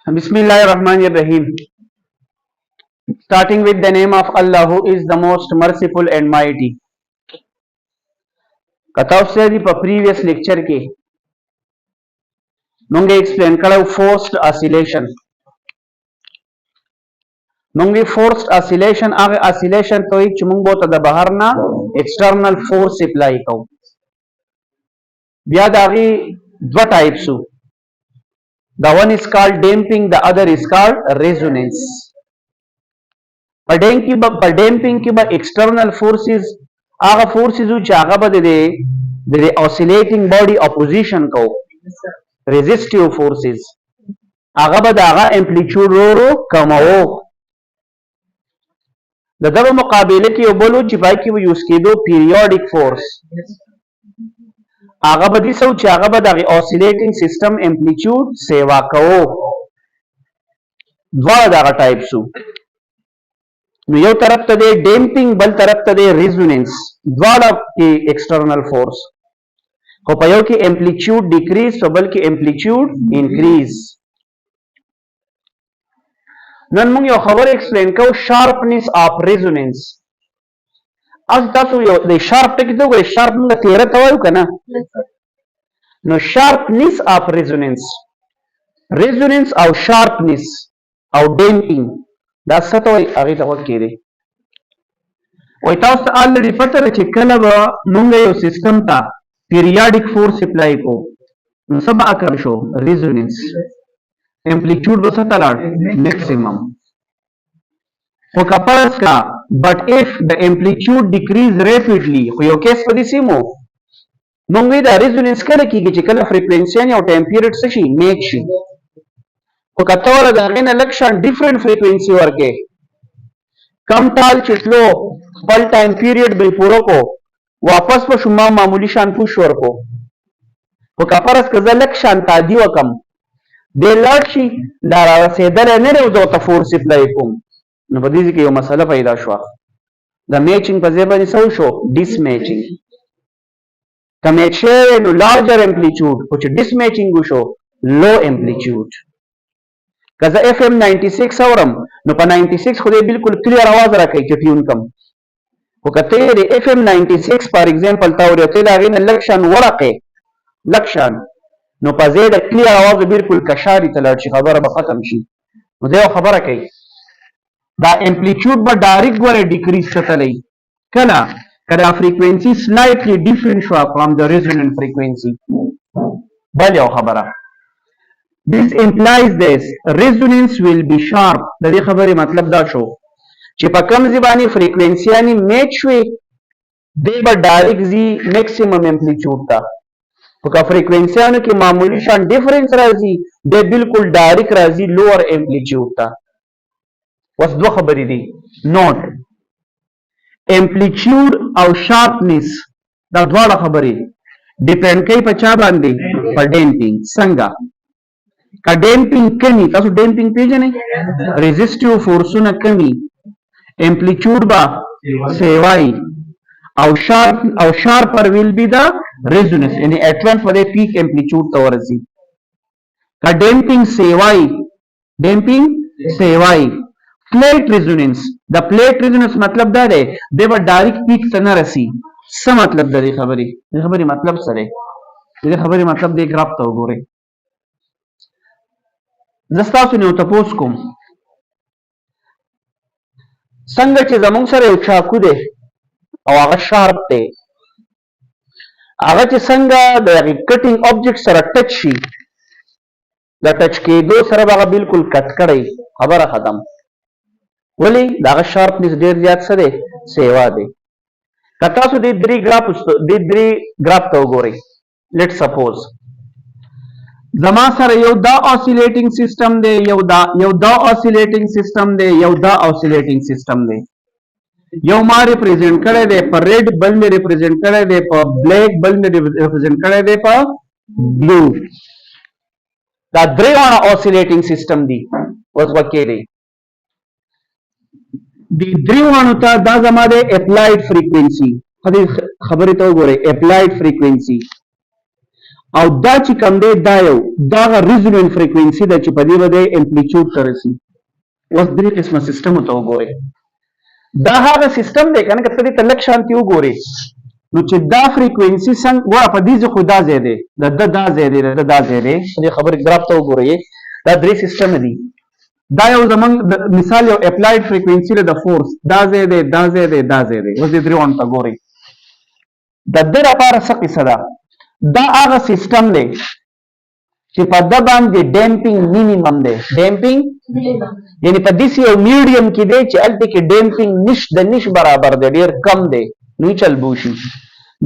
Bismillahirrahmanirrahim. Starting with the name of Allah, who is the most merciful and mighty. Katav said in previous lecture ke nunge explain kala forced oscillation. Nunge forced oscillation age oscillation to ich mungbo ta da baharna external force apply ko. Biya dagi dva types su. The one is called damping, the other is called resonance. Damping ki ba external forces aga forces which aga ba the oscillating body opposition ko resistive forces aga ba daga amplitude ro kamao د دغه مقابله کې یو بل چې پای کې یوز کېدو periodic force هغه به دي سو چې هغه به د oscillating system amplitude سیوا کوو دواړه دغه ټایپ سو نو یو طرف ته دی ډیمپینګ بل طرف ته دی ریزوننس دواړه کې ایکسټرنل فورس خو په یو کې امپلیټیوډ ډیکریز په بل کې امپلیټیوډ انکریز نن موږ یو خبر ایکسپلین کوو شارپنس اف ریزوننس از تاسو یو د شارپ ټکی ته وګورئ شارپ موږ تیره ته وایو کنه نو شارپنس اف ریزوننس او شارپنس او ډیمپینګ دا څه ته وایي هغې ته غوږ کېدئ وایي تاسو ته الریډي پته ده چې کله به موږ یو سیسټم ته پیریاډیک فورس اپلای کوو نو څه به اکر شو ریزوننس امپلیټیوډ به څه ته لاړ میکسیمم خو که فرض کا بټ اف د امپلیټیوډ ډیکریز ریپیډلی خو یو کیس په دې سیمو موږ وایي دا ریزوننس کله کېږي چې کله فریکوینسیانې او ټایم پیریډ څه شي میک شي خو که ته ورله د هغې نه لږ شان ډفرنټ فریکوینسي ورکې کم ټال چې تلو خپل ټایم پیریډ به یې پوره کو واپس به شو ما معمولي شان پوش ورکو خو که فرض که زه لږ شان تعدي وکړم دی لاړ شي دا رارسېدلی نه دی او زه ورته فورس اپلای کوم نو په دې کې یو مسله پیدا شوه د میچینګ په ځای باندې څه وشو ډس میچینګ که میچ شوی نو لارجر امپلیټیوډ خو چې ډس میچینګ وشو لو امپلیټیوډ که زه اف ام 96 اورم نو په 96 خو دې بالکل کلیر اواز راکوي چې ټیون کم خو که ته د اف ام 96 فار ایگزامپل ته اورې او ته د هغې نه لږ شان ورقې لږ شان نو په ځای د کلیر اواز بالکل کشاري ته لاړ شي خبره به ختم شي نو دا یو خبره کوي دا امپلیټیوډ به ډایرکټ ګوره ډیکریز چتلی کله که دا فریکوینسي سلایټلی ډیفرنٹ شوه فرام د ریزوننٹ فریکوینسي بل یو خبره This implies this resonance will be sharp د دې خبرې مطلب دا شو چې په کم ځای باندې فریکوینسیانې میچ شوې دی به ډایرکټ ځي میکسیمم امپلیټیوډ ته خو که فریکوینسیانو کې معمولي شان ډفرنس راځي دی بالکل ډایرکټ راځي لوور امپلیټیوډ ته اوس دوه خبرې دي نوټ امپلیټیوډ او شارپنس دا دواړه خبرې ډیپینډ کوي په چا باندې په ډیمپینګ څنګه که ډیمپینګ کمی تاسو ډیمپینګ پیژنئ ریزسټیو فورسونه کمی امپلیټیوډ به سیوای او شارپر ویل بی دا ریزوننس یعنی اټرنس په دې پیک امپلیټیوډ ته ورسي که ډیمپینګ سیوای فلیټ ریزوننس د فلیټ ریزوننس مطلب دا دی دی به ډایرکټ پیک ته نه رسي څه مطلب د دې خبرې مطلب څه دی د دې خبرې مطلب دې ګراف ته وګورئ زه ستاسو نه یو تپوس کوم څنګه چې زموږ سره یو چاقو دی او هغه شارپ دی هغه چې څنګه د هغې کټینګ آبجیکټ سره ټچ شي د ټچ کېدو سره به هغه بالکل کټ کړی خبره ختم ولې د هغه شارپنس ډېر زیات څه دی سیوا دی که تاسو دې درې ګراف ته وګورئ لیټ سپوز زما سره یو دا oscillating system دی یو دا oscillating system دی یو دا oscillating system دی یو ما ریپرزینټ کړی دی په ریډ بل مې ریپرزینټ کړی دی په بلیک بل مې ریپرزینټ کړی دی په بلو دا درې واړه oscillating system دي اوس وکې دی د درې واړو ته دا زما دی اپلایډ فریکوینسي خبرې ته وګورئ اپلایډ فریکوینسي او دا چې کوم دی دا یو دغه ریزونانس فریکوینسي ده چې په دې به دی امپلیچیوډ ته رسي. اوس درې قسمه سیسټمو ته وګورئ. دا هغه سیسټم دی که نه که ته دې ته لږ شانتې وګورې نو چې دا فریکوینسي څنګه ګوره په دې ځای خو دا ځای دی د ده دا ځای دی د ده دا ځای دی دې خبرې ګراف ته وګورئ دا درې سیسټمه دي. دا یو زمونږ مثال یو اپلایډ فریکوینسي ده د فورس دا ځای دی دا ځای دی دا ځای دی. اوس دې درې واړو ته ګورئ د ده لپاره څه قصه ده. دا هغه سیسټم دی چې په ده باندې ډیمپینګ مینیمم دی. ډیمپینګ یعنی په داسې یو میډیم کې دی چې هلته کې ډیمپینګ د نش برابر دی ډېر کم دی نو چل بوشي.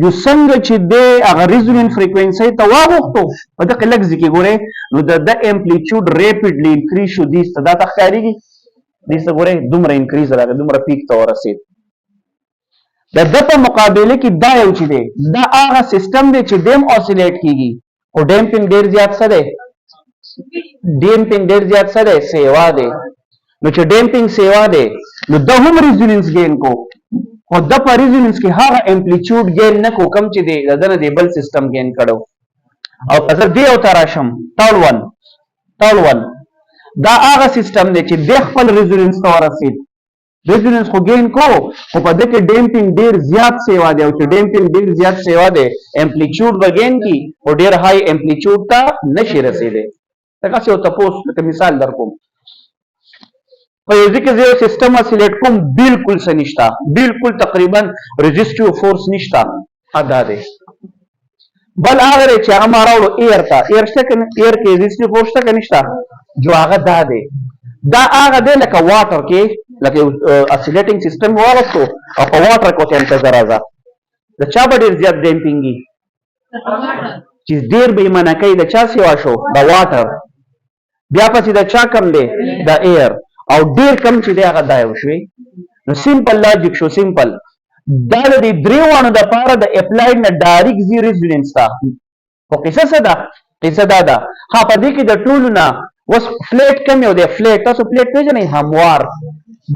جو څنګه چې دی هغه ریزونانس فریکوینسۍ ته واغوښتو په دغه لږ ځای کې ګورئ نو د ده امپلیچیوډ ریپډلی انکریز شو. دې ته دا ته ښکارېږي دې ته ګورئ دومره انکریز راغی دومره پیک ته ورسېد. د ده په مقابله کې دا یو چې دی دا هغه سیسټم دی چې ډیم اوسیلیټ کېږي خو ډیمپینګ ډېر زیات څه دی ډیمپینګ ډېر زیات څه دی سیوا دی. نو چې ډیمپینګ سیوا دی نو ده هم ریزونانس گین کو خو ده په ریزونانس کې هغه امپلیچیوډ گین نه کو کم چې دی د ده نه دی بل سیسټم گین کړو. او که زه دې او ته راشم ټول ون دا هغه سیسټم دی چې دی خپل ریزونانس ته ورسېد ریزونانس خو گین کو خو په ده کې ډیمپینګ ډېر زیات سیوا دی او چې ډیمپینګ ډېر زیات سیوا دی امپلیچیوډ به گین کی خو ډېر های امپلیچیوډ ته نشي رسېدی. دغسې یو تپوس لکه مثال در کوم په یو ځای کې زه یو سیسټم اسیلیټ کوم بلکل څه نشته بلکل تقریبا رجسټیو فورس نشته دا دی. بل هغه دی چې هغه ما راوړو ایر ته ایر شته که ایر کې رجسټیو فورس شته که نشته جو هغه دا دی دا هغه دی لکه واټر کې لکه یو اسیلیټینګ سیسټم واغوستو او په واټر کې ورته انتظار راځه د چا به ډېر زیات ډیمپینګ وي چې ډېر به یې منع کوي د چا سیوا شو د واټر بیا پسې د چا کم دی د ایر او ډېر کم چې دی هغه دا یو شوی. نو سمپل لاجیک شو سمپل دا د دې درې واړو دپاره د اپلایډ نه ډایرکټ ځي ریزونانس ته. خو قصه څه ده قصه دا ده ها په دې کې د ټولو نه اوس فلیټ کم یو دی فلیټ تاسو فلیټ پېژنئ هموار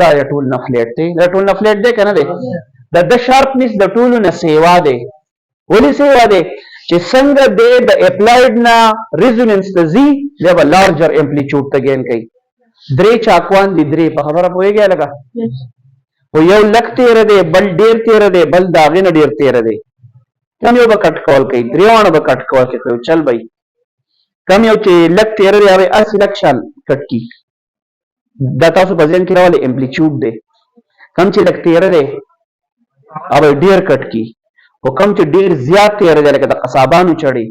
دا د ټول نه فلیټ دی د ټول نه فلیټ دی که نه دی د ده شارپنس د ټولو نه سیوا دی. ولې سیوا دی چې څنګه دی د اپلایډ نه ریزونانس ته ځي دی به لارجر امپلیچیوډ ته ګین کوي. درې چاکوان دي درې په خبره پوهېږئ لکه خو یو لږ تیره دی بل ډېر تیره دی بل د هغې نه ډېر تیره دی. کم یو به کټ کول کوي درې واړه به کټ کول کوي چل به کم یو چې لږ تیره دی هغه هسې لږ شان کټ کي دا تاسو په ذهن کې راولئ امپلیچیوډ دی. کم چې لږ تیره دی هغه به ډېر کټ کي خو کم چې ډېر زیات تیره دی لکه د قصابانو چړې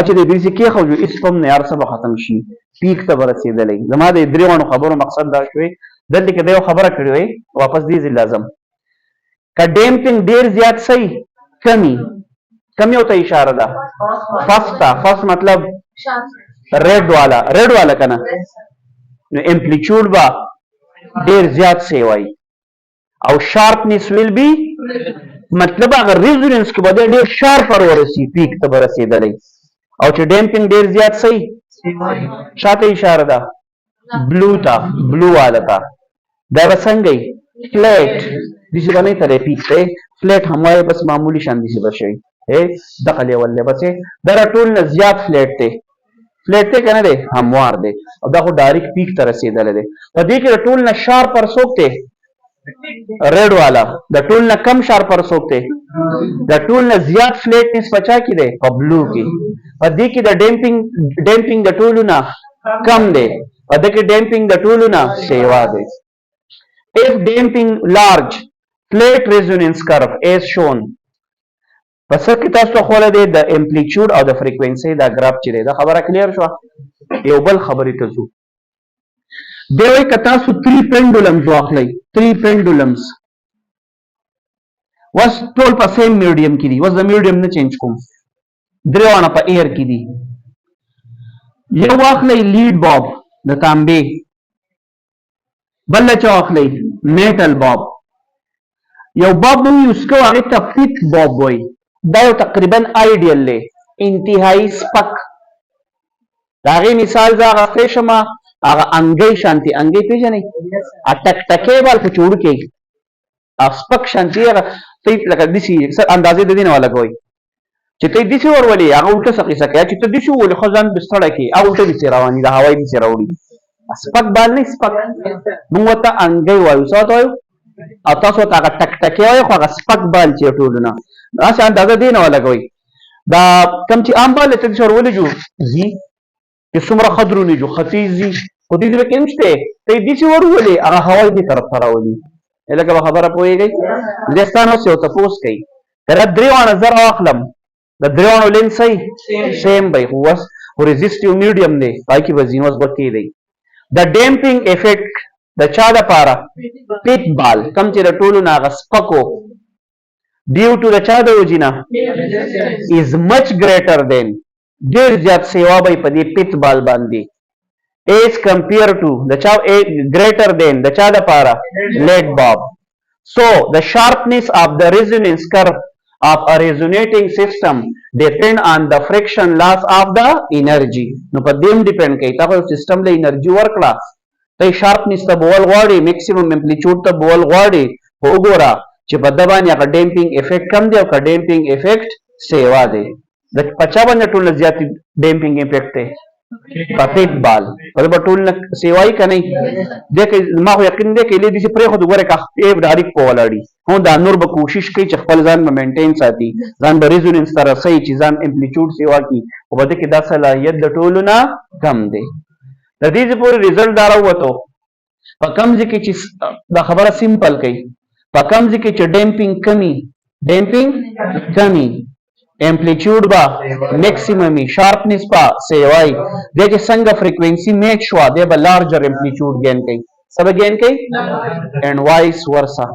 چې د دې کېښودو هېڅ هم نه هر څه به ختم شي پیک ته به رسېدلی. زما د درې واړو خبرو مقصد دا شوی دلته کې دا یو خبره کړې وی واپس دې ځای لازم که ډیمپینګ ډېر زیات صحیح کمی یو ته اشاره ده فسټ ته فسټ مطلب ریډ والا که نه نو امپلیچیوډ به ډېر زیات سیوایي او شارپنس ویل بي مطلب هغه ریزونانس کې به دی ډېر شارپر ورسي پیک ته به رسېدلی او چې ډیمپینګ ډېر زیات صحیح شاته اشاره ده بلو ته بلو والا ته دا به څنګه وي فلیټ داسې به نه وي تلی پیک ته فلیټ هم وایي بس معمولي شان داسې به شوي دغه لیول دی بس دا را ټول نه زیات فلیټ دی فلیټ دی که نه دی هموار دی او دا خو ډایرکټ پیک ته رسېدلی دی. په دې کې د ټول نه شارپر څوک دی ریډ والا د ټول نه کم شارپر څوک دی د ټول نه زیات فلیټنس په چا کې دی په بلو کې. په دې کې د ډیمپینګ د ټولو نه کم دی په دې کې ډیمپینګ د ټولو نه سیوا دی. if damping large flat resonance curve as shown پس کې تاسو ته خوله دی د امپلیچیوډ او د فریکوینسۍ دا ګراف چې دی دا خبره کلیر شوه. یو بل خبرې ته ځو دی وایي که تاسو 3 pendulums واخلئ 3 pendulums اوس ټول په سیم میډیم کې دي اوس د میډیم نه چینج کوم درې واړه په ایر کې دي. یو واخلئ لیډ باب د تانبې بل چا واخلئ میټل باب یو باب مو یوز کوو هغې ته پیک باب وایي دا یو تقریبا آیډیل دی انتهایی سپک د هغې مثال زه اخیستی شمه هغه انګۍ شانتې انګۍ پېژنئ ټکټکۍ به هلته چې وړوکی سپک شانتې هغه لکه داسې اندازې د دې نه ولګوئ چې ته دې څه ورولې هغه الټه سقي سکه چې ته دې شو ولې خزان بستړه کې هغه الټه دې رواني د هوای دې راوړي سپک بال نه سپک موږ ته انګي وایو څه ته وایو او تاسو ته هغه ټک ټکي وایو خو هغه سپک بال چې ټولونه راشه اندازه دې نه ولګوي دا کم چې عام بال ته دې ورولې جو زی چې څومره خضرونه جو ختیزي خو دې دې کې نشته ته دې څه ورولې هغه هوای دې طرف راولي لکه خبره پوهیږي زستانو څه تاسو کوي تر دریوانه زر اخلم د دریوانو لین سیم به خو ریزسټیو میډیم دی پای کې وزینوس ورکی دی د ډیمپینګ افیکټ د چا لپاره پیټ بال کم چې د ټولو ناغه سپکو ډیو ټو د چا د وجینا از مچ ګریټر دین ډیر زیات سیوا به په دې پیټ بال باندې as compared to the chow greater than the cha para lead bob. So the sharpness of the resonance curve of a resonating system depend on the friction loss of the energy. No pa dem depend kai ta system le energy workla tai sharpness ta bol gwadi maximum amplitude ta bol gwadi ho gora che badabani ka damping effect kam de ka damping effect seva de the 55 ټول زیات damping effect ہے پټ بال په بټول نه سیوای کنه دغه ما خو یقین دی کې لې دې پرې خو دغه کا ای ډایرک په ولاړی هو دا نور به کوشش کوي چې خپل ځان مینټین ساتي ځان به ریزوننس سره صحیح چې ځان امپلیټیوډ سیوا کی او بده کې دا صلاحیت د ټولو نه کم دی د دې پورې رزلټ دا راوته په کم ځکه چې دا خبره سیمپل کوي په کم ځکه چې ډیمپینګ کمی امپلیټیوډ با میکسیمم شارپنس با سیوای دغه څنګه فریکوئنسی میچ شو دی به لارجر امپلیټیوډ گین کوي سب گین کوي اینڈ وایس ورسا